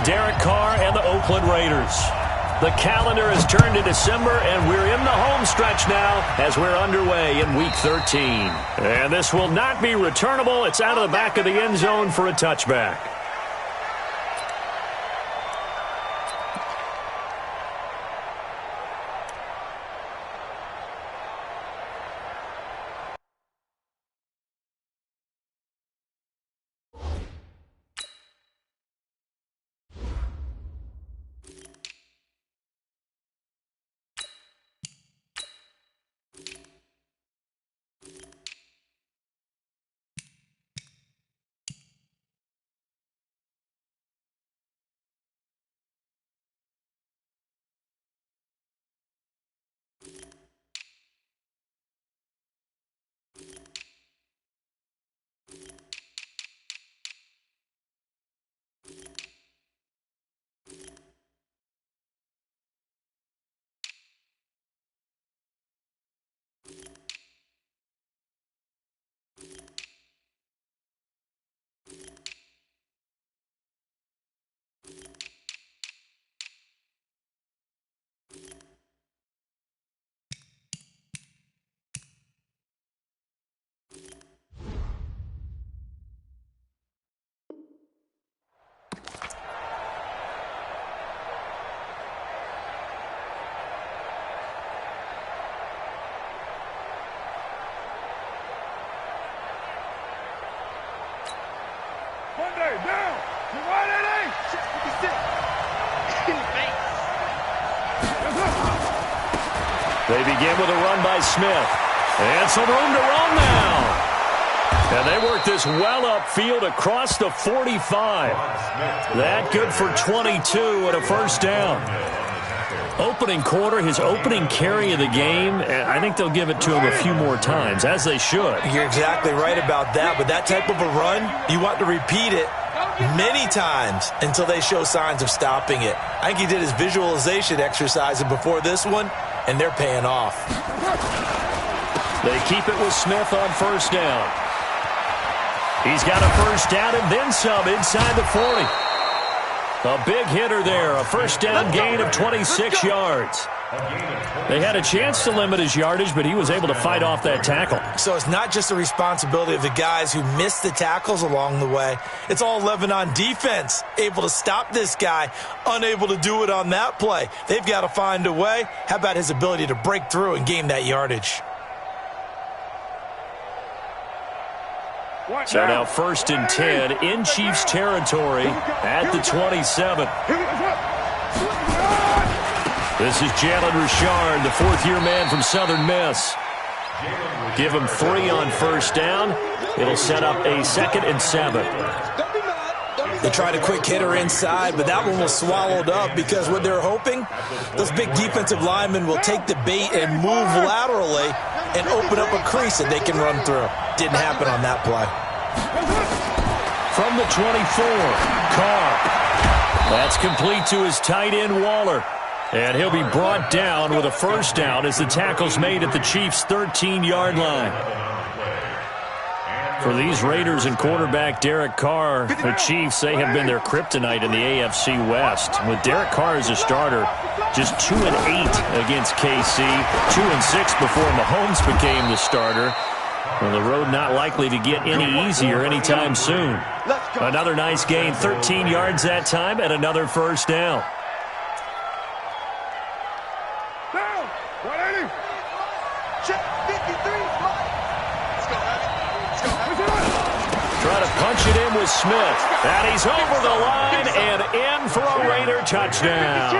Derek Carr and the Oakland Raiders. The calendar has turned to December, and we're in the home stretch now as we're underway in Week 13. And this will not be returnable. It's out of the back of the end zone for a touchback. They begin with a run by Smith. And some room to roam now. And they work this well upfield across the 45. That good for 22 and a first down. Opening quarter, his opening carry of the game, and I think they'll give it to him a few more times, as they should. You're exactly right about that, but that type of a run, you want to repeat it many times until they show signs of stopping it. I think he did his visualization exercise before this one, and they're paying off. They keep it with Smith on first down. He's got a first down and then some inside the 40. A big hitter there, a first down gain of 26 yards. They had a chance to limit his yardage, but he was able to fight off that tackle. So it's not just the responsibility of the guys who missed the tackles along the way. It's all 11 on defense, able to stop this guy, unable to do it on that play. They've got to find a way. How about his ability to break through and gain that yardage? So now first and 10 in Chiefs territory at the 27. This is Jalen Richard, the fourth-year man from Southern Miss. Give him 3 on first down. It'll set up a 2nd and 7. They tried a quick hitter inside, but that one was swallowed up because what they're hoping, those big defensive linemen will take the bait and move laterally and open up a crease that they can run through. Didn't happen on that play. From the 24, Carr. That's complete to his tight end, Waller. And he'll be brought down with a first down as the tackle's made at the Chiefs' 13-yard line. For these Raiders and quarterback Derek Carr, the Chiefs, they have been their kryptonite in the AFC West. With Derek Carr as a starter, just 2-8 against KC, 2-6 before Mahomes became the starter. Well, the road not likely to get any easier anytime soon. Another nice gain, 13 yards that time, and another first down. Try to punch it in with Smith. And he's over the line and in for a Raider touchdown.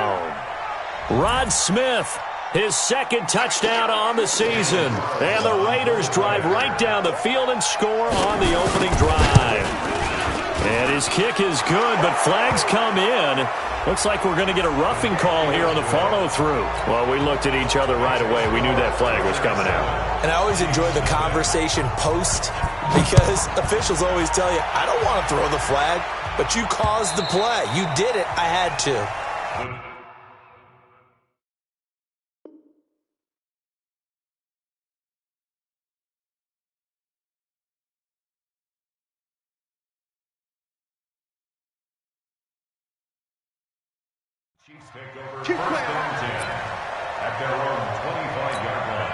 Rod Smith, his 2nd touchdown on the season. And the Raiders drive right down the field and score on the opening drive. And his kick is good, but flags come in. Looks like we're going to get a roughing call here on the follow-through. Well, we looked at each other right away. We knew that flag was coming out. And I always enjoy the conversation post because officials always tell you, I don't want to throw the flag, but you caused the play. You did it. I had to. Chiefs take over first and 10 at their own 25-yard line.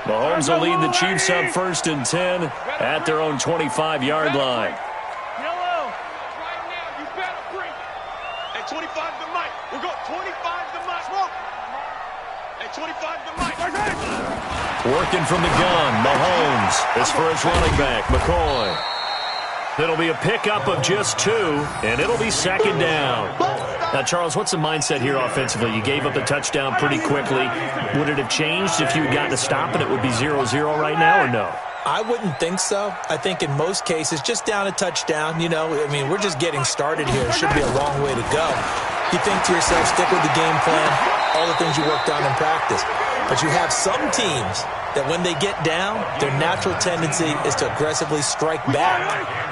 Mahomes will lead the Chiefs up first and 10 at their own 25-yard line. Yellow. Right now, you better bring it. At 25 to Mike. We'll go 25 to Mike. Smoke. At 25 to Mike. Working from the gun, Mahomes. As for his running back, McCoy. It'll be a pickup of just 2, and it'll be second down. Now, Charles, what's the mindset here offensively? You gave up the touchdown pretty quickly. Would it have changed if you had gotten a stop and it would be 0-0 right now, or no? I wouldn't think so. I think in most cases, just down a touchdown, we're just getting started here. It should be a long way to go. You think to yourself, stick with the game plan, all the things you worked on in practice. But you have some teams that when they get down, their natural tendency is to aggressively strike back.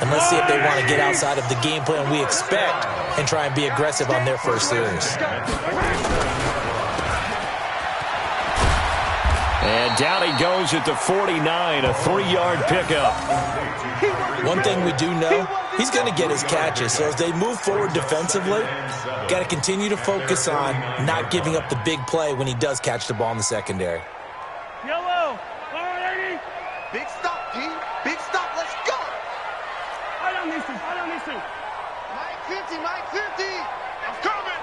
And let's see if they want to get outside of the game plan we expect and try and be aggressive on their first series. And down he goes at the 49, a 3-yard pickup. One thing we do know, he's going to get his catches. So as they move forward defensively, got to continue to focus on not giving up the big play when he does catch the ball in the secondary. Yellow. All right, big stop, G. Big stop. Let's go. I don't need to. Mike 50, Mike 50. I'm coming.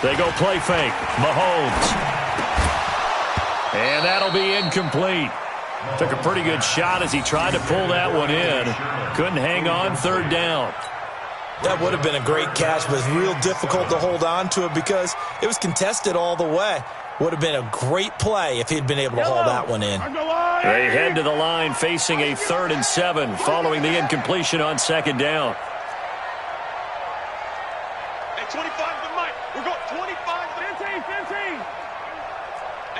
They go play fake. Mahomes. And that'll be incomplete. Took a pretty good shot as he tried to pull that one in. Couldn't hang on, third down. That would have been a great catch, but it's real difficult to hold on to it because it was contested all the way. Would have been a great play if he'd been able to haul that one in. They head to the line facing a 3rd and 7 following the incompletion on second down. At 25 to Mike. We're going 25 to 15.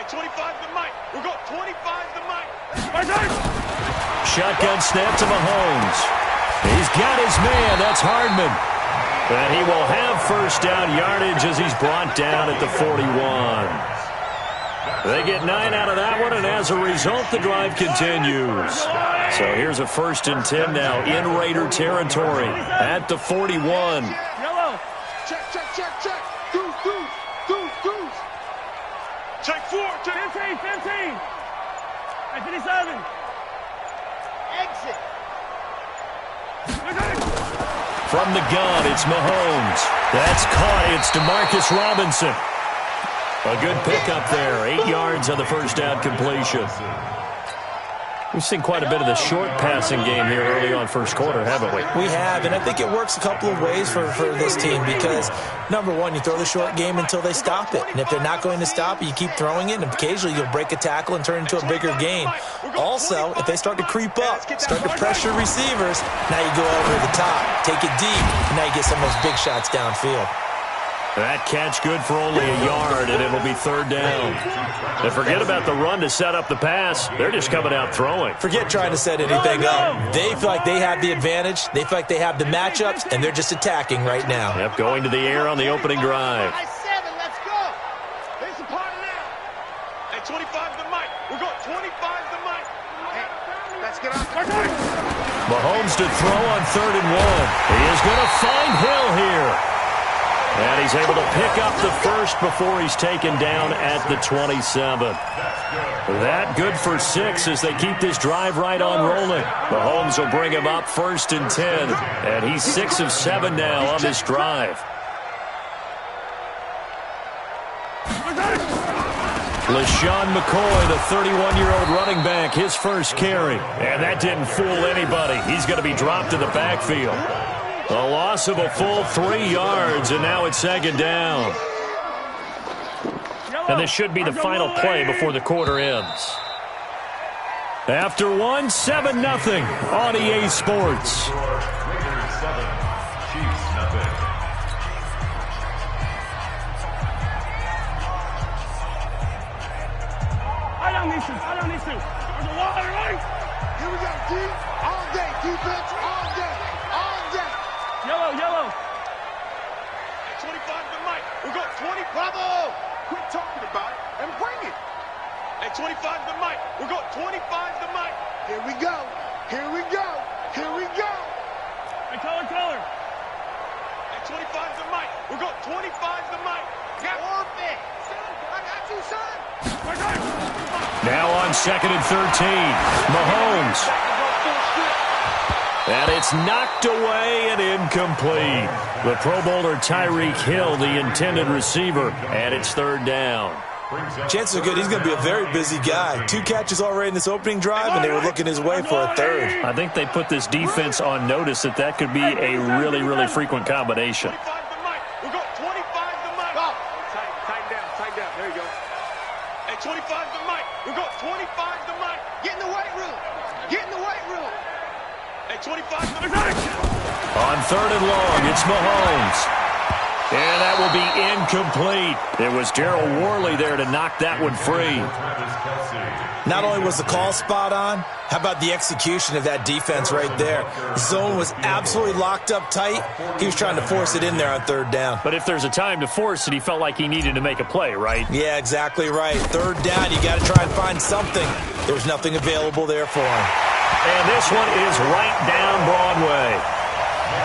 At 25 to Mike. We're going 25 to Mike. Shotgun snap to Mahomes. He's got his man. That's Hardman. And he will have first down yardage as he's brought down at the 41. They get 9 out of that one, and as a result, the drive continues. So here's a 1st and 10 now in Raider territory at the 41. Yellow. Check. Deuce. Check 4. 15. At 57. Exit. From the gun, it's Mahomes. That's caught. It's DeMarcus Robinson. A good pickup there. 8 yards on the first down completion. We've seen quite a bit of the short passing game here early on first quarter, haven't we? We have, and I think it works a couple of ways for this team because, number one, you throw the short game until they stop it. And if they're not going to stop it, you keep throwing it, and occasionally you'll break a tackle and turn it into a bigger game. Also, if they start to creep up, start to pressure receivers, now you go over the top, take it deep, and now you get some of those big shots downfield. That catch good for only a yard, and it'll be 3rd down. And forget about the run to set up the pass. They're just coming out throwing. Forget trying to set anything up. They feel like they have the advantage. They feel like they have the matchups, and they're just attacking right now. Yep, going to the air on the opening drive. Let's go. There's a party now. At 25 to Mike. We're going 25 to Mike. Hey, let's get out. Mahomes to throw on 3rd and 1. He is going to find Hill here. And he's able to pick up the first before he's taken down at the 27. That good for 6 as they keep this drive right on rolling. Mahomes will bring him up 1st and 10. And he's 6 of 7 now on this drive. LaShawn McCoy, the 31-year-old running back, his first carry. And that didn't fool anybody. He's going to be dropped to the backfield. A loss of a full 3 yards, and now it's 2nd down. And this should be the final play before the quarter ends. After one, 7-0 on EA Sports. I don't need to. There's a water, right? Here we go, D. All day, defense, all day. Yellow. At 25 to Mike. We're going 20. Bravo. Quit talking about it and bring it. At 25 to Mike. We're going 25 to Mike. Here we go. Here we go. Here we go. Hey, color. Hey, 25's the mic. We're going 25's the mic. Got Orphan. Son, I got you, son. Now on 2nd and 13. Mahomes. And it's knocked away and incomplete. The Pro Bowler Tyreek Hill, the intended receiver, and it's 3rd down. Chances are good he's going to be a very busy guy. 2 catches already in this opening drive, and they were looking his way for a 3rd. I think they put this defense on notice that could be a really, really frequent combination. 25's the mic. We're going 25's the mic. Tighten down. There you go. Hey, 25's the mic. We're going 25's the mic. Get in the weight room. Hey, 25's the mic. On 3rd and long, it's Mahomes. And that will be incomplete. It was Darryl Worley there to knock that one free. Not only was the call spot on, how about the execution of that defense right there? The zone was absolutely locked up tight. He was trying to force it in there on 3rd down. But if there's a time to force it, he felt like he needed to make a play, right? Yeah, exactly right. 3rd down, you got to try and find something. There was nothing available there for him. And this one is right down Broadway.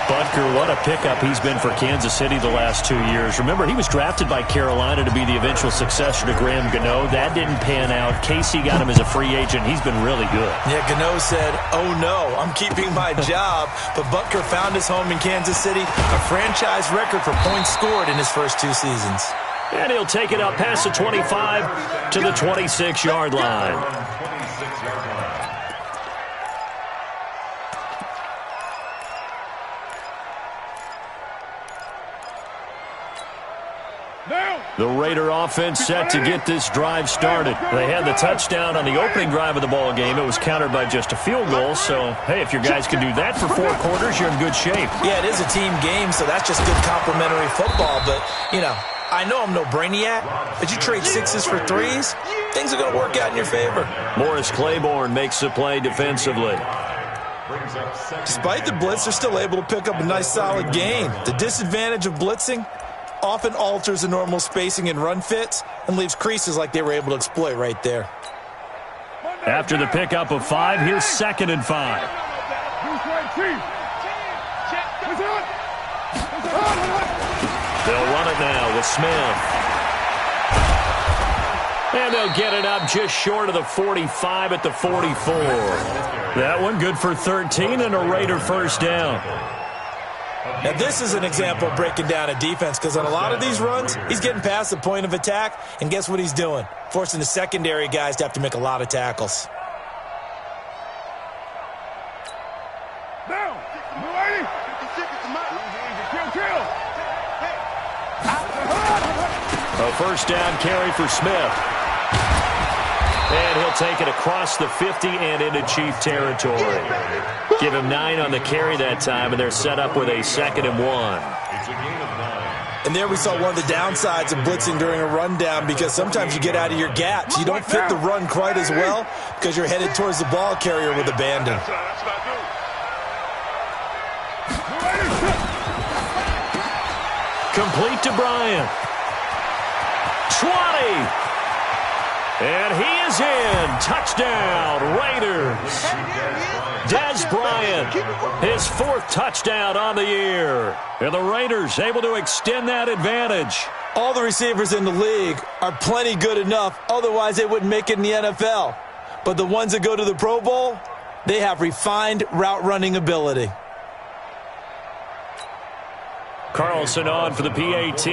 Butker, what a pickup he's been for Kansas City the last 2 years. Remember, he was drafted by Carolina to be the eventual successor to Graham Gano. That didn't pan out. Casey got him as a free agent. He's been really good. Yeah, Gano said, oh no, I'm keeping my job. But Butker found his home in Kansas City, a franchise record for points scored in his first 2 seasons. And he'll take it up past the 25 to the 26-yard line. The Raider offense set to get this drive started. They had the touchdown on the opening drive of the ball game. It was countered by just a field goal. So, hey, if your guys can do that for 4 quarters, you're in good shape. Yeah, it is a team game, so that's just good complimentary football. But, you know, I know I'm no brainiac, but you trade 6s for 3s, things are going to work out in your favor. Morris Claiborne makes the play defensively. Despite the blitz, they're still able to pick up a nice solid gain. The disadvantage of blitzing often alters the normal spacing and run fits and leaves creases like they were able to exploit right there. After the pickup of 5, here's 2nd and 5. They'll run it now with Smith. And they'll get it up just short of the 45 at the 44. That one good for 13 and a Raider 1st down. Now, this is an example of breaking down a defense because on a lot of these runs, he's getting past the point of attack, and guess what he's doing? Forcing the secondary guys to have to make a lot of tackles. Down. A 1st down carry for Smith. And he'll take it across the 50 and into Chief territory. Give him 9 on the carry that time, and they're set up with a 2nd and 1. And there we saw one of the downsides of blitzing during a rundown because sometimes you get out of your gaps. You don't fit the run quite as well because you're headed towards the ball carrier with abandon. Complete to Bryant. 20. And he is in. Touchdown, Raiders. Des Bryant, his 4th touchdown on the year. And the Raiders able to extend that advantage. All the receivers in the league are plenty good enough. Otherwise, they wouldn't make it in the NFL. But the ones that go to the Pro Bowl, they have refined route running ability. Carlson on for the PAT.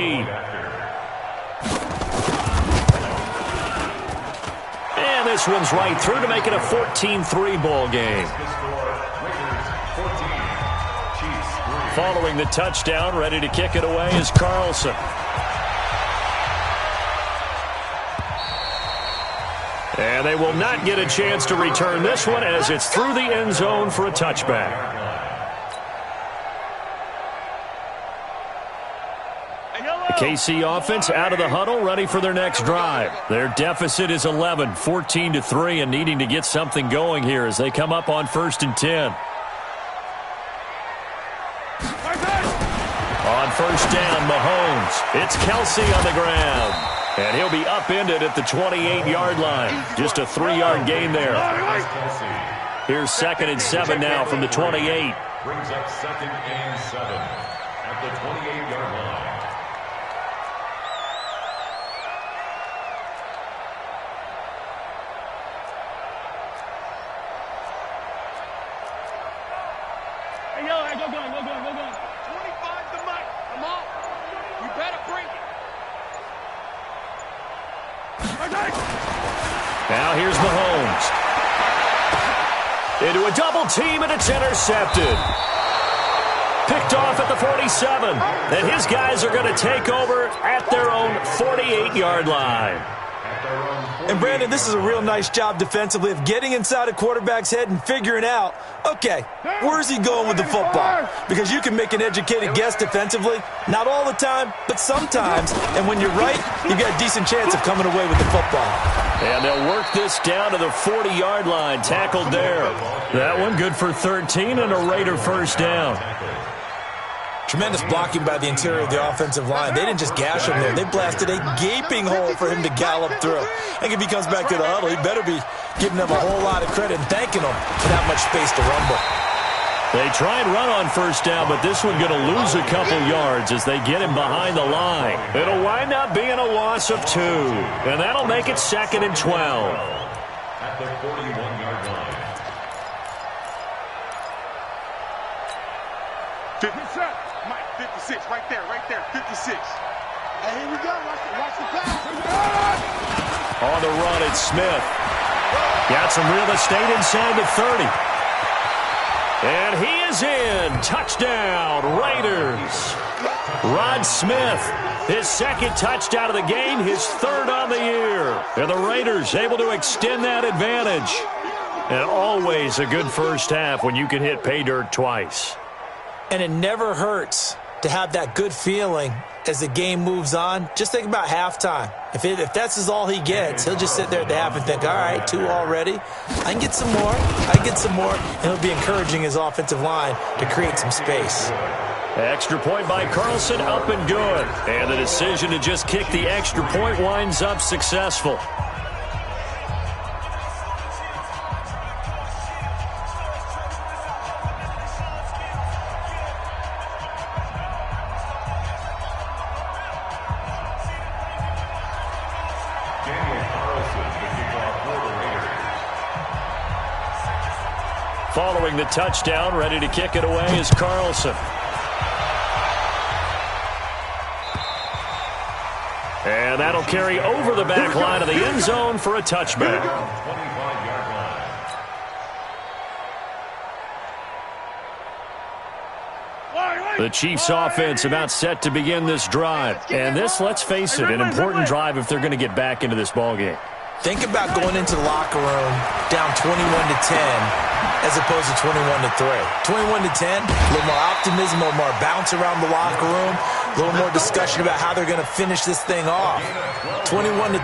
And this one's right through to make it a 14-3 ball game. Following the touchdown, ready to kick it away is Carlson. And they will not get a chance to return this one as it's through the end zone for a touchback. The KC offense out of the huddle, ready for their next drive. Their deficit is 11, 14-3, and needing to get something going here as they come up on 1st and 10. On 1st down, Mahomes. It's Kelsey on the ground. And he'll be upended at the 28-yard line. Just a 3-yard gain there. Here's 2nd and 7 now from the 28. Brings up 2nd and 7 at the 28-yard line. Hey, yo, hey, go gun. 25 to Mike. Come on. You better bring it. Now here's Mahomes. Into a double team, and it's intercepted. Picked off at the 47. And his guys are going to take over at their own 48-yard line. And, Brandon, this is a real nice job defensively of getting inside a quarterback's head and figuring out, okay, where's he going with the football? Because you can make an educated guess defensively. Not all the time, but sometimes. And when you're right, you've got a decent chance of coming away with the football. And they'll work this down to the 40-yard line. Tackled there. That one good for 13 and a Raider first down. Tremendous blocking by the interior of the offensive line. They didn't just gash him there. They blasted a gaping hole for him to gallop through. And if he comes back to the huddle, he better be giving them a whole lot of credit and thanking them for that much space to rumble. They try and run on first down, but this one going to lose a couple yards as they get him behind the line. It'll wind up being a loss of 2. And that'll make it 2nd and 12. At the 41-yard line. 56. Mike, 56. Right there. 56. Hey, here we go. Watch the pass. On the run, it's Smith. Got some real estate inside the 30. And he is in. Touchdown, Raiders. Rod Smith, his 2nd touchdown of the game, his 3rd on the year. And the Raiders able to extend that advantage. And always a good first half when you can hit pay dirt twice. And it never hurts to have that good feeling as the game moves on. Just think about halftime. If that's all he gets, he'll just sit there at the half and think, all right, 2 already. I can get some more. And he'll be encouraging his offensive line to create some space. Extra point by Carlson, up and good. And the decision to just kick the extra point winds up successful. Following the touchdown, ready to kick it away is Carlson. And that'll carry over the back line of the end zone for a touchback. 25-yard line. The Chiefs' offense about set to begin this drive. And this, let's face it, an important drive if they're going to get back into this ballgame. Think about going into the locker room down 21-10 as opposed to 21-3. 21-10, a little more optimism, a little more bounce around the locker room, a little more discussion about how they're going to finish this thing off. 21-3,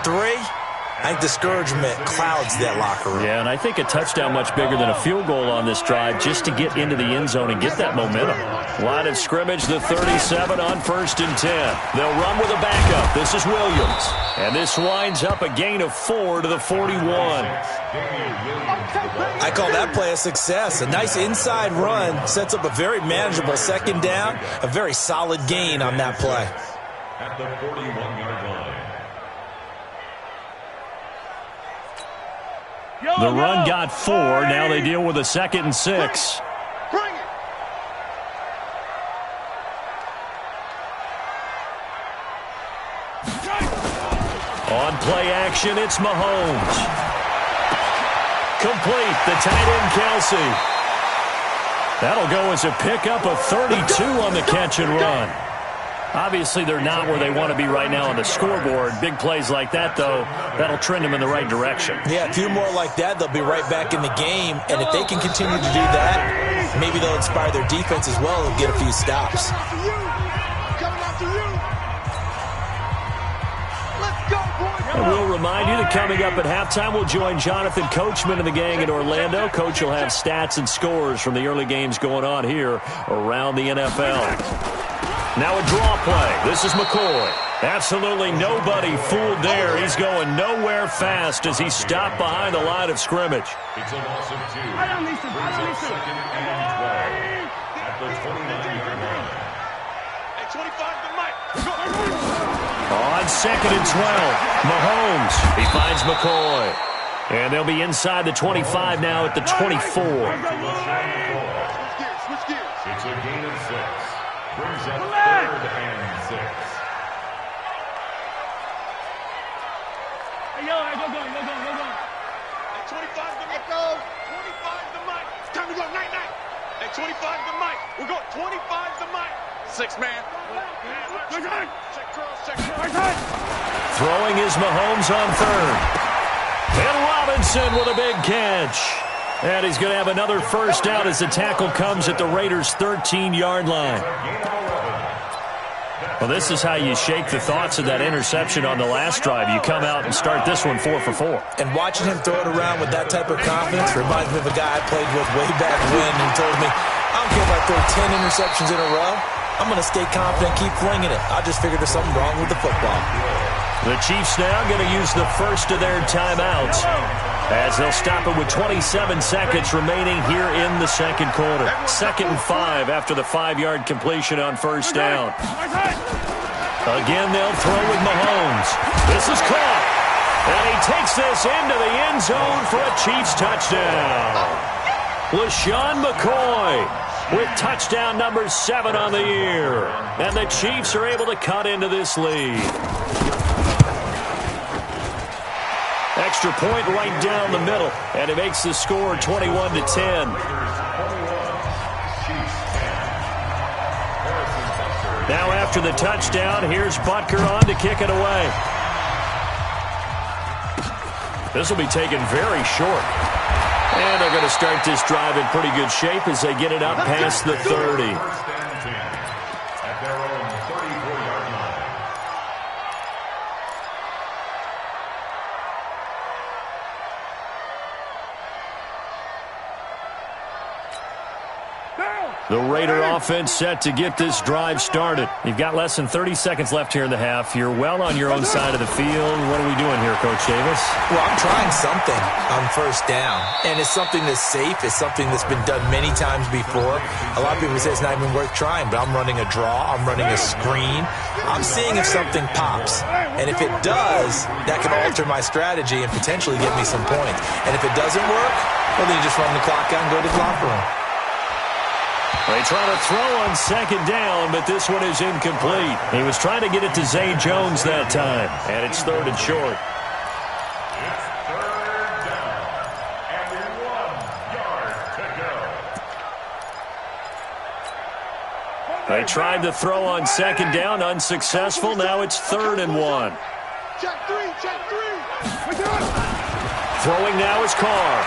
I think discouragement clouds that locker room. Yeah, and I think a touchdown much bigger than a field goal on this drive just to get into the end zone and get that momentum. Line of scrimmage, the 37 on 1st and 10. They'll run with a backup. This is Williams. And this winds up a gain of 4 to the 41. I call that play a success. A nice inside run sets up a very manageable 2nd down. A very solid gain on that play. At the 41-yard line. The run got 4. Now they deal with a 2nd and 6. Bring it. On play action, it's Mahomes. Complete, the tight end, Kelsey. That'll go as a pickup of 32 on the catch and run. Obviously, they're not where they want to be right now on the scoreboard. Big plays like that, though, that'll trend them in the right direction. Yeah, a few more like that, they'll be right back in the game. And if they can continue to do that, maybe they'll inspire their defense as well and get a few stops. And we'll remind you that coming up at halftime, we'll join Jonathan Coachman and the gang in Orlando. Coach will have stats and scores from the early games going on here around the NFL. Now a draw play. This is McCoy. Absolutely nobody fooled there. He's going nowhere fast as he's stopped behind the line of scrimmage. It's a loss of 2. Brings up second and 12 at the 29-yard line. Hey, 25 to Mike. On second and 12, Mahomes. He finds McCoy. And they'll be inside the 25 now at the 24. Switch gears. It's a gain of 6. Brings up third and 6. Hey, yo, go. Hey, 25 to Mike. 25 to Mike. It's time to go. Night. Hey, 25 to Mike. We're going 25 to Mike. 6 man. Check cross. Throwing is Mahomes on third. And Robinson with a big catch. And he's going to have another first down as the tackle comes at the Raiders' 13-yard line. Well, this is how you shake the thoughts of that interception on the last drive. You come out and start this one 4 for 4. And watching him throw it around with that type of confidence reminds me of a guy I played with way back when who told me, I don't care if I throw 10 interceptions in a row. I'm going to stay confident, keep flinging it. I just figured there's something wrong with the football. The Chiefs now going to use the first of their timeouts as they'll stop it with 27 seconds remaining here in the second quarter. 2nd and 5 after the 5-yard completion on first down. Again, they'll throw with Mahomes. This is caught. And he takes this into the end zone for a Chiefs touchdown. LaShawn McCoy with touchdown number 7 on the year. And the Chiefs are able to cut into this lead. Extra point right down the middle, and it makes the score 21-10. Now after the touchdown, here's Butker on to kick it away. This will be taken very short. And they're going to start this drive in pretty good shape as they get it up past the 30. At their own 34-yard line. The Raider offense set to get this drive started. You've got less than 30 seconds left here in the half. You're well on your own side of the field. What are we doing here, Coach Davis? Well, I'm trying something on first down, and it's something that's safe. It's something that's been done many times before. A lot of people say it's not even worth trying, but I'm running a draw. I'm running a screen. I'm seeing if something pops, and if it does, that can alter my strategy and potentially get me some points. And if it doesn't work, well, then you just run the clock out and go to the locker room. They try to throw on second down, but this one is incomplete. He was trying to get it to Zay Jones that time, and it's 3rd and short. It's 3rd down and 1 yard to go. They tried to throw on second down, unsuccessful. Now it's 3rd and 1. Check three. Throwing now is Carr.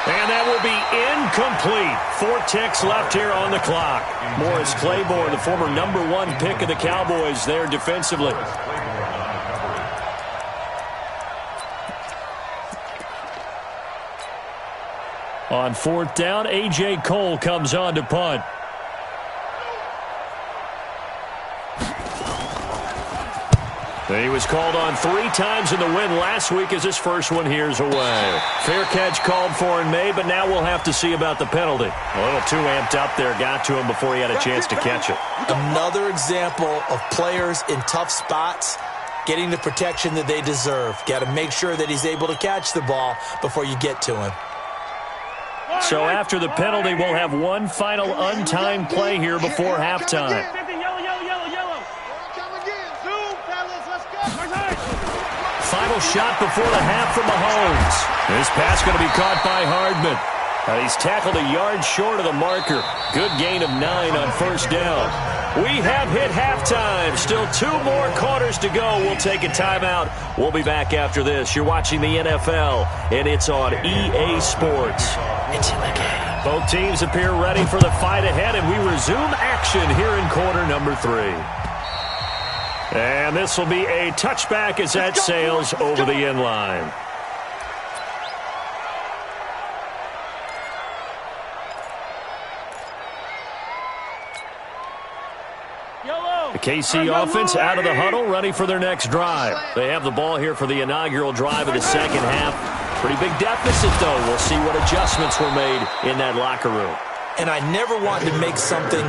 And that will be incomplete. 4 ticks left here on the clock. Morris Claiborne, the former #1 pick of the Cowboys there defensively. On 4th down, A.J. Cole comes on to punt. He was called on 3 times in the win last week as his first one here's away. Fair catch called for and made, but now we'll have to see about the penalty. A little too amped up there, got to him before he had a chance to catch it. Another example of players in tough spots getting the protection that they deserve. Got to make sure that he's able to catch the ball before you get to him. So after the penalty, we'll have one final untimed play here before halftime. Final shot before the half from Mahomes. This pass going to be caught by Hardman. He's tackled a yard short of the marker. Good gain of 9 on first down. We have hit halftime. Still 2 more quarters to go. We'll take a timeout. We'll be back after this. You're watching the NFL, and it's on EA Sports. It's in the game. Both teams appear ready for the fight ahead, and we resume action here in quarter number 3. And this will be a touchback as that sails over the end line. The KC offense out of the huddle, ready for their next drive. They have the ball here for the inaugural drive of the second half. Pretty big deficit, though. We'll see what adjustments were made in that locker room. And I never want to make something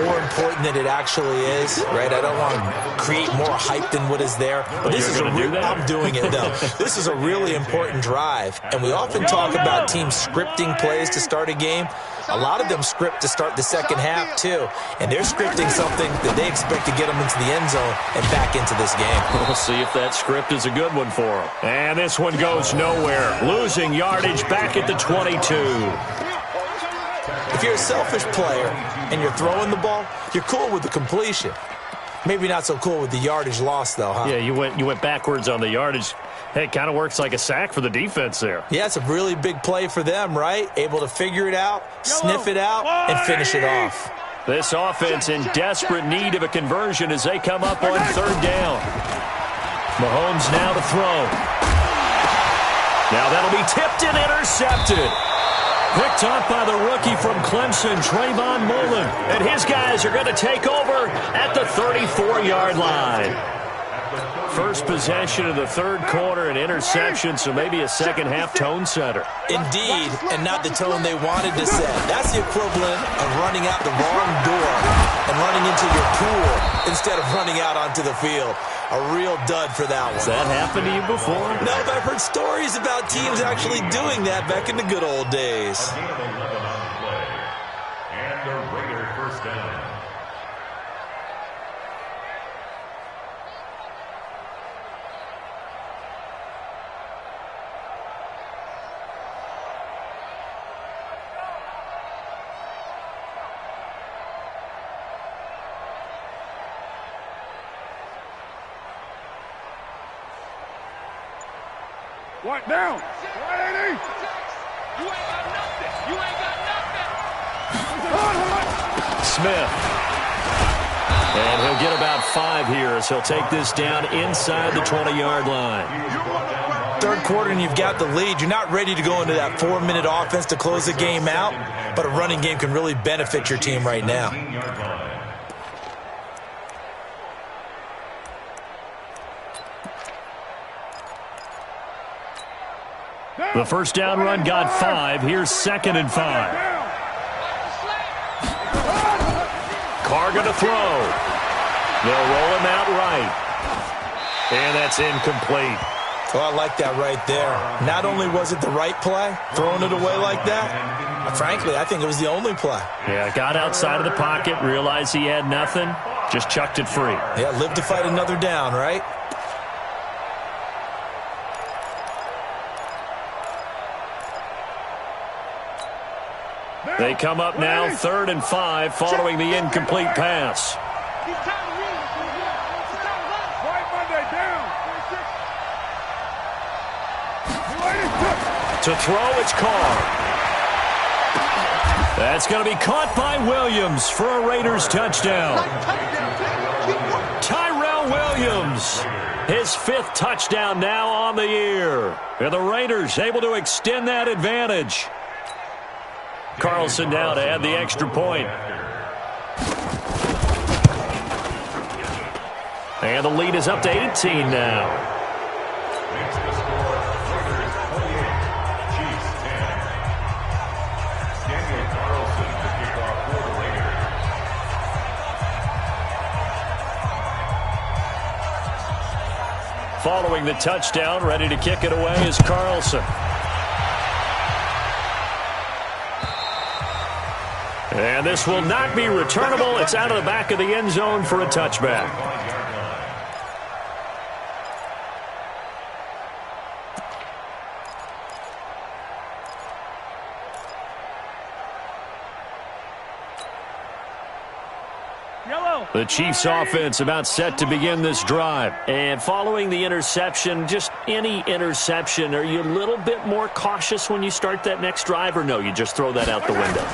more important than it actually is, right? I don't want to create more hype than what is there. But this is I'm doing it, though. This is a really important drive. And we often talk about teams scripting plays to start a game. A lot of them script to start the second half, too. And they're scripting something that they expect to get them into the end zone and back into this game. We'll see if that script is a good one for them. And this one goes nowhere. Losing yardage back at the 22. If you're a selfish player and you're throwing the ball, you're cool with the completion. Maybe not so cool with the yardage loss, though, huh? Yeah, you went backwards on the yardage. Hey, it kind of works like a sack for the defense there. Yeah, it's a really big play for them, right? Able to figure it out, sniff it out, and finish it off. This offense in desperate need of a conversion as they come up on third down. Mahomes now to throw. Now that'll be tipped and intercepted. Picked off by the rookie from Clemson, Trayvon Mullen. And his guys are going to take over at the 34-yard line. First possession of the third quarter, an interception, so maybe a second-half tone setter. Indeed, and not the tone they wanted to set. That's the equivalent of running out the wrong door and running into your pool instead of running out onto the field. A real dud for that one. Has that happened to you before? No, but I've heard stories about teams actually doing that back in the good old days. And the Raider first down. What down? 180. You ain't got nothing. You ain't got nothing. Smith. And he'll get about 5 here as he'll take this down inside the 20-yard line. Third quarter and you've got the lead. You're not ready to go into that 4-minute offense to close the game out, but a running game can really benefit your team right now. The first down run got 5. Here's 2nd and 5. Carr going to throw. They'll roll him out right. And that's incomplete. Oh, I like that right there. Not only was it the right play, throwing it away like that, frankly, I think it was the only play. Yeah, got outside of the pocket, realized he had nothing, just chucked it free. Yeah, live to fight another down, right? They come up now 3rd and 5 following the incomplete pass. To throw, it's Carr. That's going to be caught by Williams for a Raiders touchdown. Tyrell Williams, his 5th touchdown now on the year. And the Raiders able to extend that advantage. Carlson now to add the extra point. And the lead is up to 18 now. Following the touchdown, ready to kick it away is Carlson. And this will not be returnable. It's out of the back of the end zone for a touchback. The Chiefs offense about set to begin this drive. And following the interception, just any interception, are you a little bit more cautious when you start that next drive, or no, you just throw that out the window?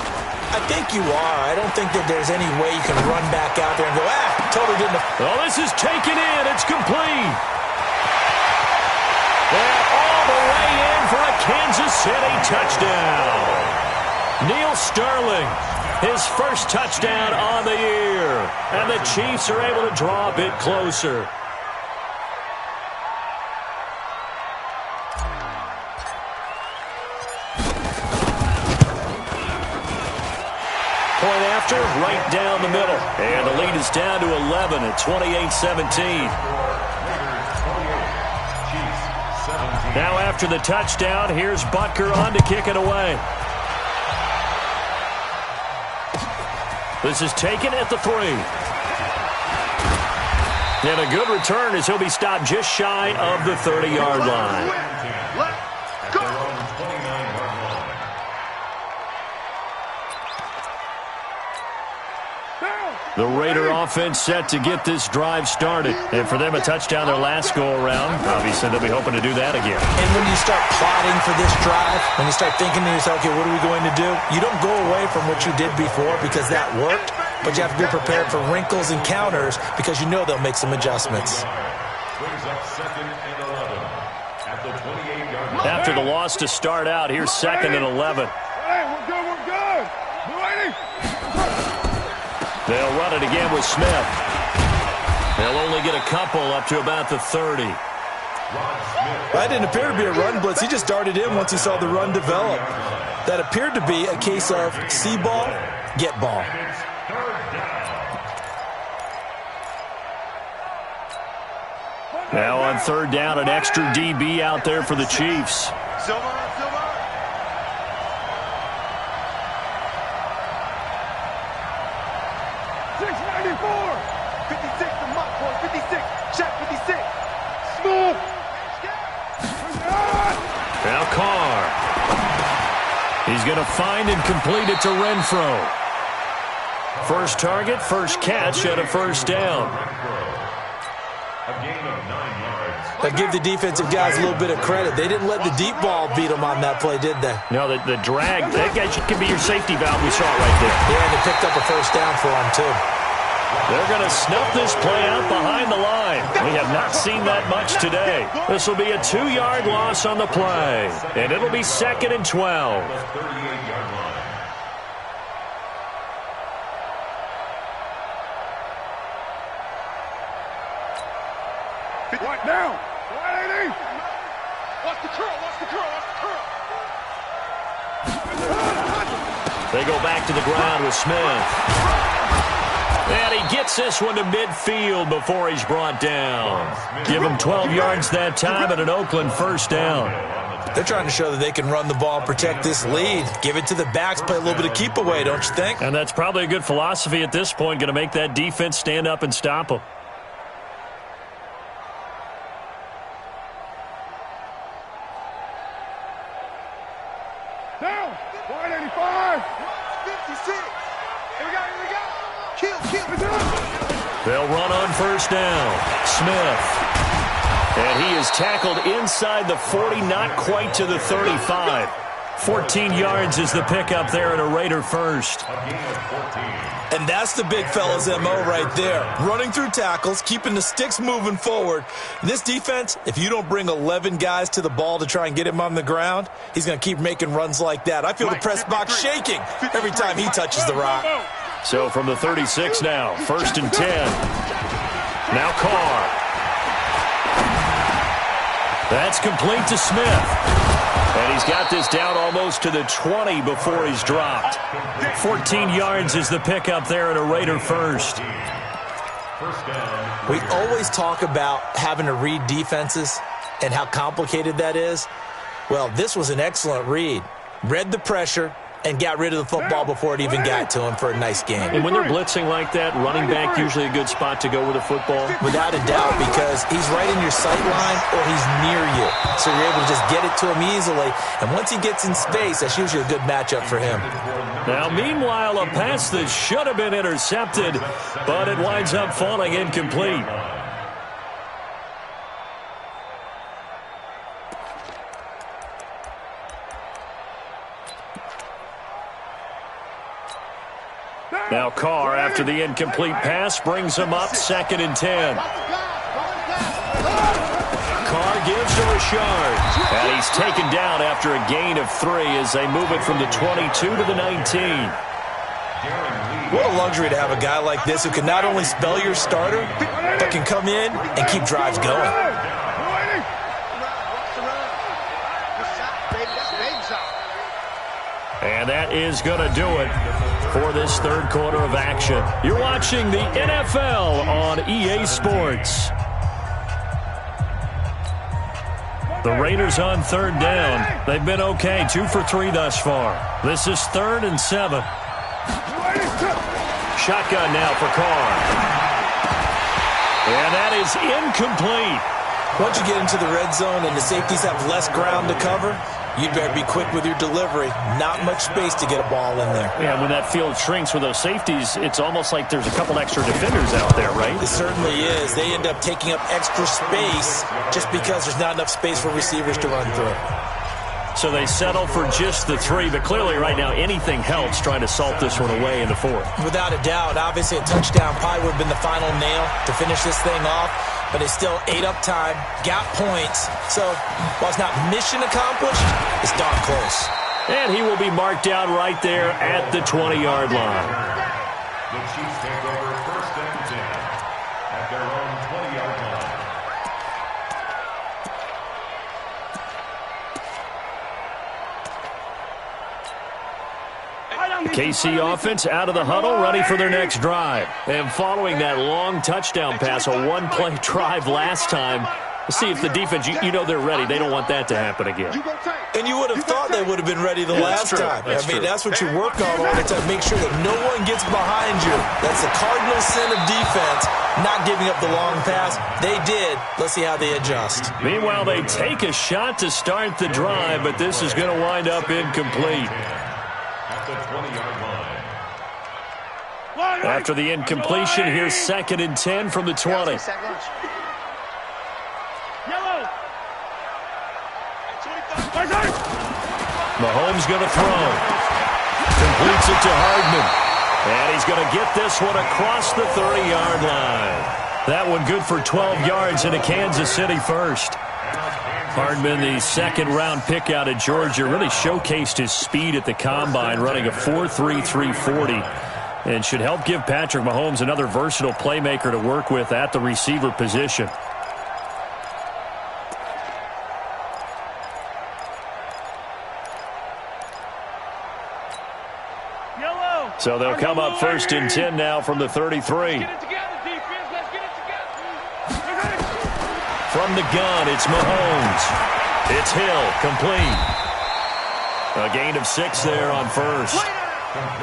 I think you are. I don't think that there's any way you can run back out there and go, totally didn't. Oh, this is taken in. It's complete. And all the way in for a Kansas City touchdown. Neil Sterling, his first touchdown on the year. And the Chiefs are able to draw a bit closer. Point after, right down the middle. And the lead is down to 11 at 28-17. Now after the touchdown, here's Butker on to kick it away. This is taken at the 3. And a good return as he'll be stopped just shy of the 30-yard line. The Raider offense set to get this drive started. And for them, a touchdown their last go-around. Obviously, they'll be hoping to do that again. And when you start plotting for this drive, when you start thinking to yourself, okay, what are we going to do? You don't go away from what you did before because that worked, but you have to be prepared for wrinkles and counters because you know they'll make some adjustments. After the loss to start out, here's 2nd and 11. Hey, we're good, we're good. They'll run it again with Smith. They'll only get a couple up to about the 30. That didn't appear to be a run blitz. He just darted in once he saw the run develop. That appeared to be a case of see ball, get ball. Now on 3rd down, an extra DB out there for the Chiefs. Now Carr. He's going to find and complete it to Renfro. First target, first catch at a 1st down. But give the defensive guys a little bit of credit. They didn't let the deep ball beat them on that play, did they? No, the drag, that guy can be your safety valve. We saw it right there. Yeah, and they picked up a 1st down for him, too. They're going to snuff this play out behind the line. We have not seen that much today. This will be a 2-yard loss on the play, and it'll be 2nd and 12. Right now. Watch the curl, watch the curl, watch the curl. They go back to the ground with Smith. And he gets this one to midfield before he's brought down. Give him 12 yards that time and an Oakland 1st down. They're trying to show that they can run the ball and protect this lead. Give it to the backs, play a little bit of keep away, don't you think? And that's probably a good philosophy at this point, going to make that defense stand up and stop them. Down. 185. 56. Here we go, here we go. Kill. They'll run on 1st down. Smith. And he is tackled inside the 40, not quite to the 35. 14 yards is the pickup there at a Raider 1st. And that's the big fella's MO right there. Running through tackles, keeping the sticks moving forward. This defense, if you don't bring 11 guys to the ball to try and get him on the ground, he's going to keep making runs like that. I feel the press box shaking every time he touches the rock. So from the 36 now, 1st and 10. Now Carr. That's complete to Smith. And he's got this down almost to the 20 before he's dropped. 14 yards is the pickup there at a Raider 1st. We always talk about having to read defenses and how complicated that is. Well, this was an excellent read. Read the pressure and got rid of the football before it even got to him for a nice game. And when they're blitzing like that, running back usually a good spot to go with a football. Without a doubt, because he's right in your sight line or he's near you. So you're able to just get it to him easily. And once he gets in space, that's usually a good matchup for him. Now, meanwhile, a pass that should have been intercepted, but it winds up falling incomplete. Now Carr, after the incomplete pass, brings him up 2nd and 10. Carr gives to push yards. And he's taken down after a gain of 3 as they move it from the 22 to the 19. What a luxury to have a guy like this who can not only spell your starter, but can come in and keep drives going. And that is going to do it for this third quarter of action. You're watching the NFL on EA Sports. The Raiders on third down. They've been okay, 2 for 3 thus far. This is 3rd and 7. Shotgun now for Carr. And that is incomplete. Once you get into the red zone and the safeties have less ground to cover, you'd better be quick with your delivery. Not much space to get a ball in there. Yeah, when that field shrinks with those safeties, it's almost like there's a couple extra defenders out there, right? It certainly is. They end up taking up extra space just because there's not enough space for receivers to run through. So they settle for just the 3, but clearly right now anything helps trying to salt this one away in the 4th. Without a doubt, obviously a touchdown probably would have been the final nail to finish this thing off, but it still ate up time, got points. So while it's not mission accomplished, it's darn close. And he will be marked down right there at the 20-yard line. The Chiefs take over 1st and 10 at their own 20-yard line. KC offense out of the huddle, ready for their next drive. And following that long touchdown pass, a one-play drive last time, see if the defense, you know they're ready. They don't want that to happen again. And you would have thought they would have been ready the last time. That's what you work on all the time. Make sure that no one gets behind you. That's the cardinal sin of defense, not giving up the long pass. They did. Let's see how they adjust. Meanwhile, they take a shot to start the drive, but this is going to wind up incomplete. At the 20-yard line. After the incompletion, here's 2nd and 10 from the 20. Mahomes going to throw. Completes it to Hardman. And he's going to get this one across the 30-yard line. That one good for 12 yards into Kansas City first. Hardman, the 2nd-round pick out of Georgia, really showcased his speed at the combine, running a 4.3 340, and should help give Patrick Mahomes another versatile playmaker to work with at the receiver position. So they'll come up 1st and 10 now from the 33. From the gun, it's Mahomes. It's Hill, complete. A gain of 6 there on 1st.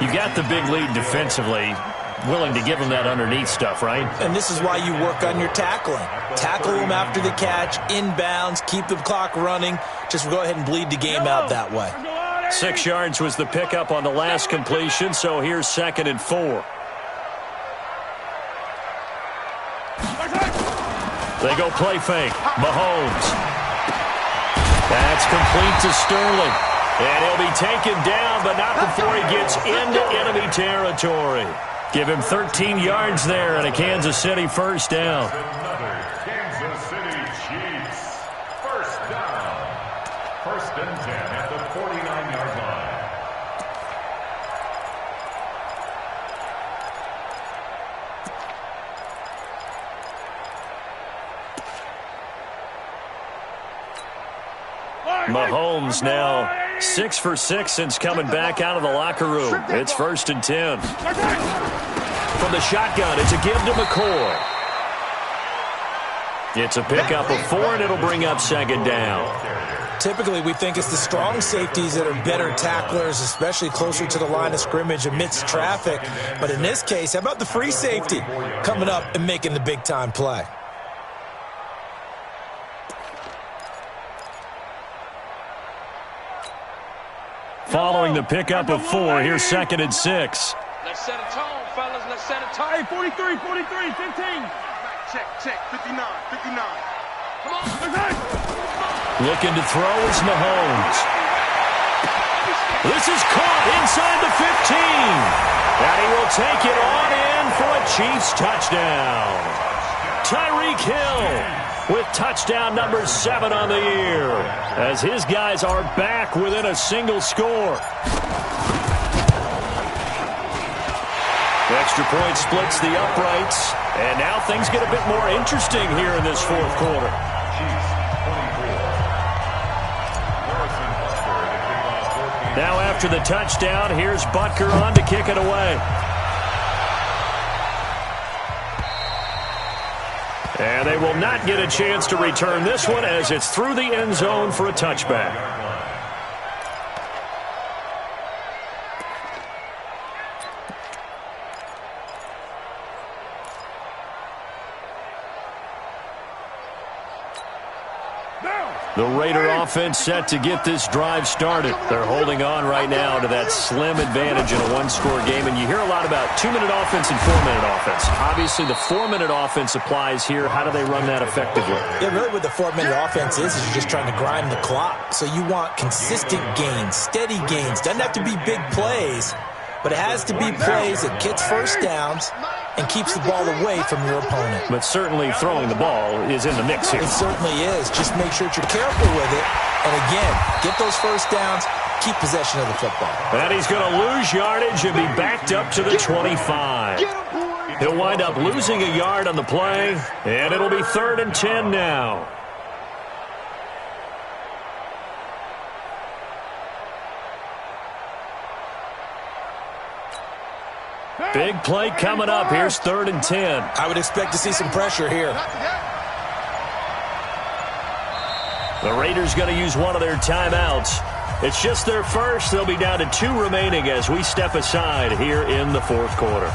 You got the big lead defensively. Willing to give them that underneath stuff, right? And this is why you work on your tackling. Tackle them after the catch, inbounds, keep the clock running. Just go ahead and bleed the game out that way. 6 yards was the pickup on the last completion, so here's 2nd and 4. They go play fake. Mahomes. That's complete to Sterling. And he'll be taken down, but not before he gets into enemy territory. Give him 13 yards there and a Kansas City 1st down. Another Kansas City Chiefs 1st down. 1st and 10 at the 49-yard line. Mahomes now 6 for 6 since coming back out of the locker room. It's 1st and 10. From the shotgun, it's a give to McCoy. It's a pickup of 4, and it'll bring up 2nd down. Typically, we think it's the strong safeties that are better tacklers, especially closer to the line of scrimmage amidst traffic. But in this case, how about the free safety coming up and making the big-time play? Following the pickup of 4, here's 2nd and 6. Let's set a tone, fellas. Let's set a tone. Hey, 43, 15. Check, 59. Come on. Looking to throw is Mahomes. This is caught inside the 15. And he will take it on in for a Chiefs touchdown. Tyreek Hill with touchdown number 7 on the year, as his guys are back within a single score. The extra point splits the uprights, and now things get a bit more interesting here in this fourth quarter. Now after the touchdown, here's Butker on to kick it away. And they will not get a chance to return this one as it's through the end zone for a touchback. The Raider offense set to get this drive started. They're holding on right now to that slim advantage in a one-score game. And you hear a lot about 2-minute offense and 4-minute offense. Obviously, the 4-minute offense applies here. How do they run that effectively? Yeah, really what the 4-minute offense is you're just trying to grind the clock. So you want consistent gains, steady gains. Doesn't have to be big plays, but it has to be plays that gets first downs and keeps the ball away from your opponent. But certainly throwing the ball is in the mix here. It certainly is. Just make sure that you're careful with it. And again, get those first downs, keep possession of the football. And he's going to lose yardage and be backed up to the 25. He'll wind up losing a yard on the play, and it'll be 3rd and 10 now. Big play coming up. Here's 3rd and 10. I would expect to see some pressure here. The Raiders going to use one of their timeouts. It's just their first. They'll be down to 2 remaining as we step aside here in the fourth quarter.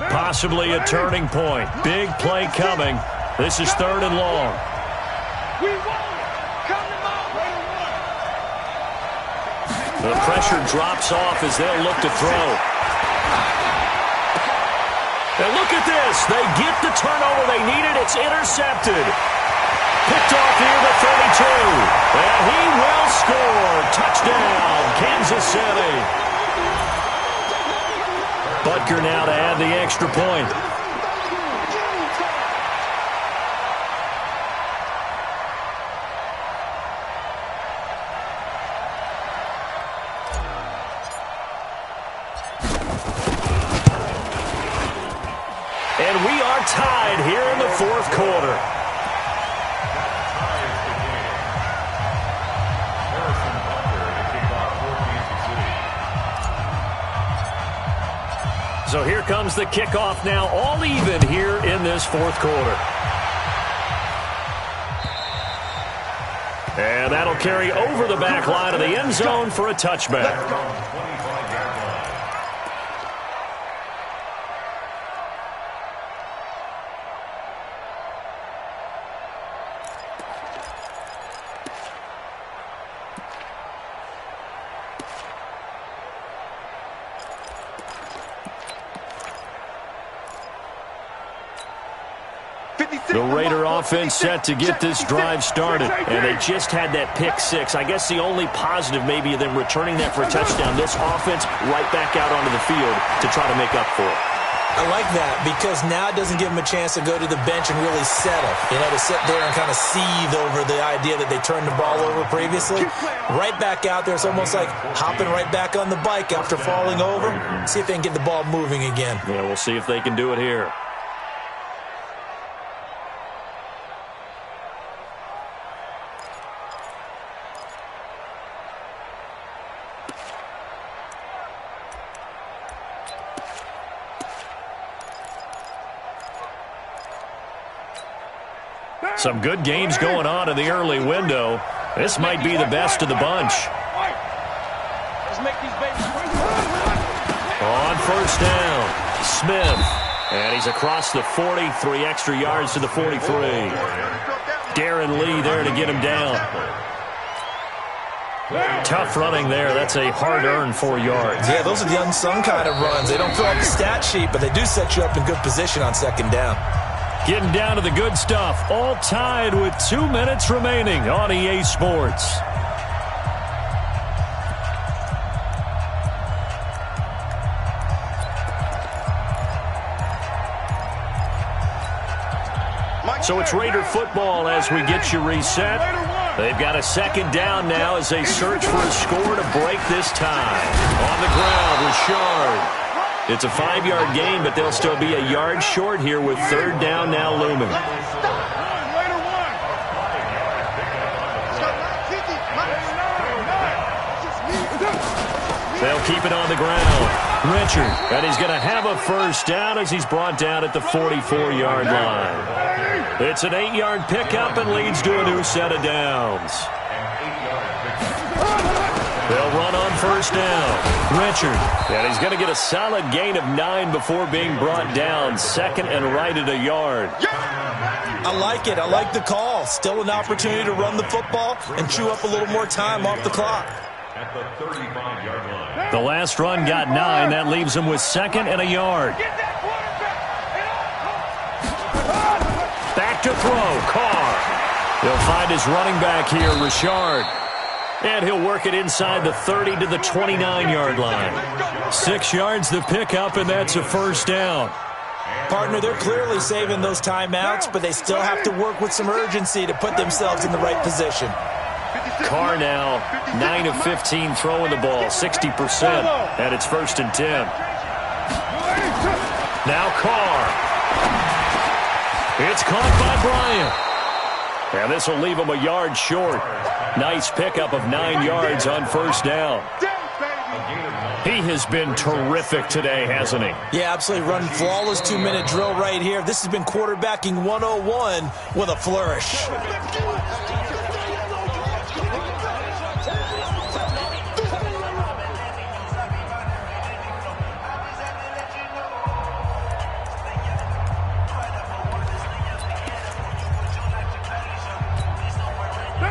Possibly a turning point. Big play coming. This is 3rd and long. The pressure drops off as they'll look to throw. And look at this. They get the turnover they needed. It's intercepted. Picked off near the 32. And he will score. Touchdown, Kansas City. Butker now to add the extra point. And we are tied here in the fourth quarter. So here comes the kickoff now, all even here in this fourth quarter. And that'll carry over the back line of the end zone for a touchback. The Raider offense set to get this drive started, and they just had that pick 6. I guess the only positive maybe of them returning that for a touchdown. This offense right back out onto the field to try to make up for it. I like that because now it doesn't give them a chance to go to the bench and really settle. You know, to sit there and kind of seethe over the idea that they turned the ball over previously. Right back out there. It's almost like hopping right back on the bike after falling over. See if they can get the ball moving again. Yeah, we'll see if they can do it here. Some good games going on in the early window. This might be the best of the bunch. On first down, Smith. And he's across the 40, 3 extra yards to the 43. Darren Lee there to get him down. Tough running there. That's a hard-earned 4 yards. Yeah, those are the unsung kind of runs. They don't fill up the stat sheet, but they do set you up in good position on second down. Getting down to the good stuff. All tied with 2 minutes remaining on EA Sports. So it's Raider football as we get you reset. They've got a second down now as they search for a score to break this tie. On the ground, Richard. It's a 5-yard gain, but they'll still be a yard short here with third down now looming. They'll keep it on the ground. Richard, and he's going to have a first down as he's brought down at the 44-yard line. It's an 8-yard pickup and leads to a new set of downs. They'll run on first down. Richard, and he's going to get a solid gain of 9 before being brought down. Second and right at a yard. I like it. I like the call. Still an opportunity to run the football and chew up a little more time off the clock. At the 35-yard line. The last run got 9. That leaves him with second and a yard. Back to throw. Carr. He'll find his running back here, Richard. And he'll work it inside the 30 to the 29-yard line. 6 yards the pickup, and that's a first down. Partner, they're clearly saving those timeouts, but they still have to work with some urgency to put themselves in the right position. Carr now 9 of 15 throwing the ball, 60%, and it's first and 10. Now Carr. It's caught by Bryant. And this will leave him a yard short. Nice pickup of 9 yards on first down. He has been terrific today, hasn't he? Yeah, absolutely. Running flawless 2-minute drill right here. This has been quarterbacking 101 with a flourish.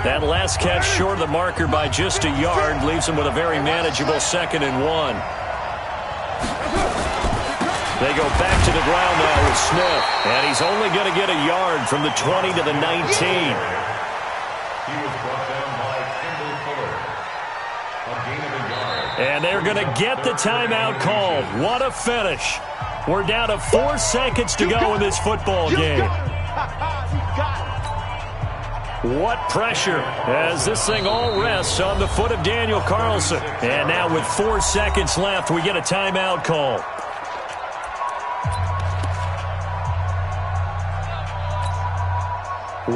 That last catch short of the marker by just a yard leaves him with a very manageable second and 1. They go back to the ground now with Smith, and he's only going to get a yard from the 20 to the 19. He was brought down by Kendall Fuller. A gain of a yard. And they're going to get the timeout called. What a finish. We're down to 4 seconds to go in this football game. What pressure as this thing all rests on the foot of Daniel Carlson. And now with 4 seconds left, we get a timeout call.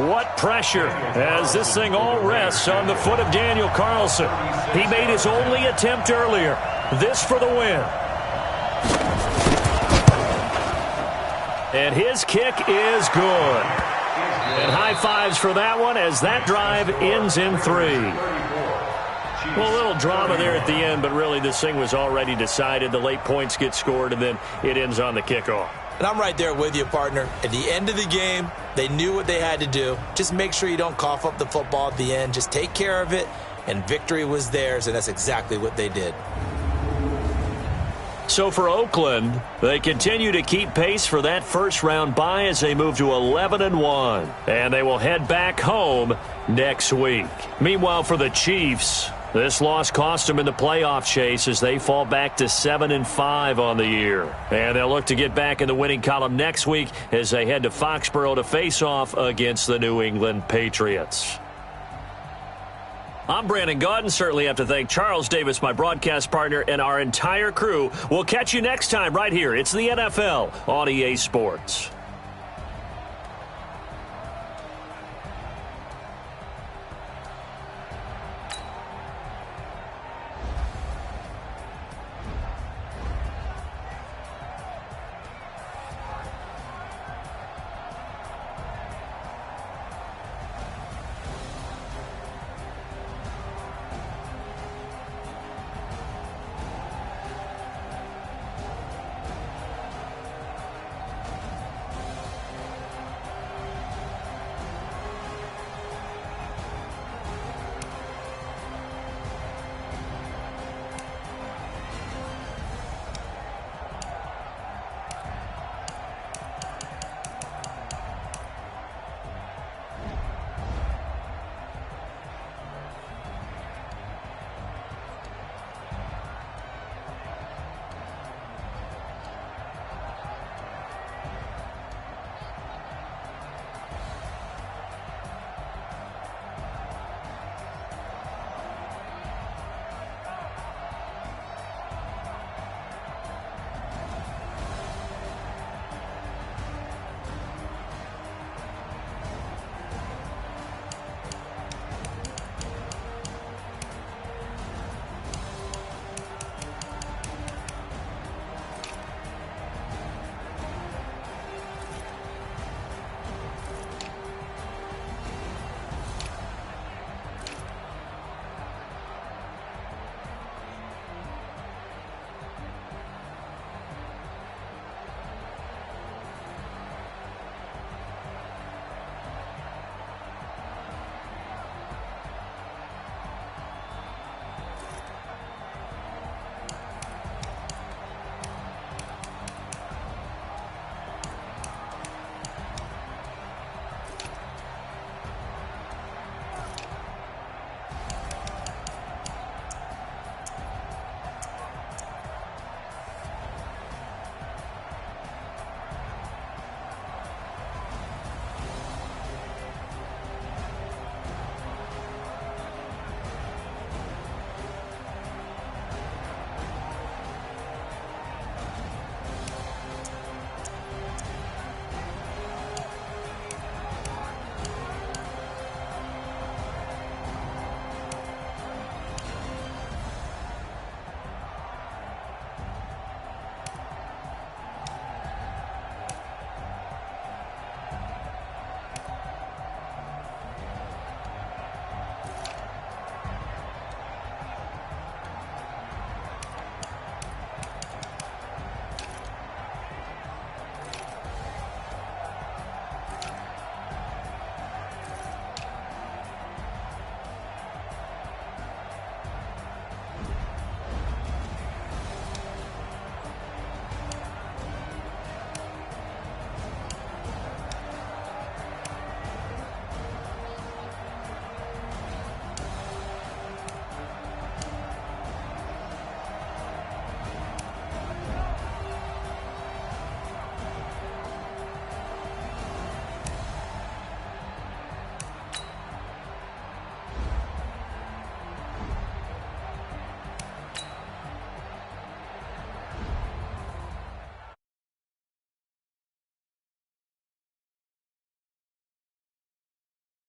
What pressure as this thing all rests on the foot of Daniel Carlson. He made his only attempt earlier. This for the win. And his kick is good. And high fives for that one as that drive ends in 3. Well, a little drama there at the end, but really this thing was already decided. The late points get scored, and then it ends on the kickoff. And I'm right there with you, partner. At the end of the game, they knew what they had to do. Just make sure you don't cough up the football at the end. Just take care of it, and victory was theirs, and that's exactly what they did. So for Oakland, they continue to keep pace for that first-round bye as they move to 11-1. And they will head back home next week. Meanwhile, for the Chiefs, this loss cost them in the playoff chase as they fall back to 7-5 on the year. And they'll look to get back in the winning column next week as they head to Foxborough to face off against the New England Patriots. I'm Brandon Gaudin. Certainly have to thank Charles Davis, my broadcast partner, and our entire crew. We'll catch you next time right here. It's the NFL on EA Sports.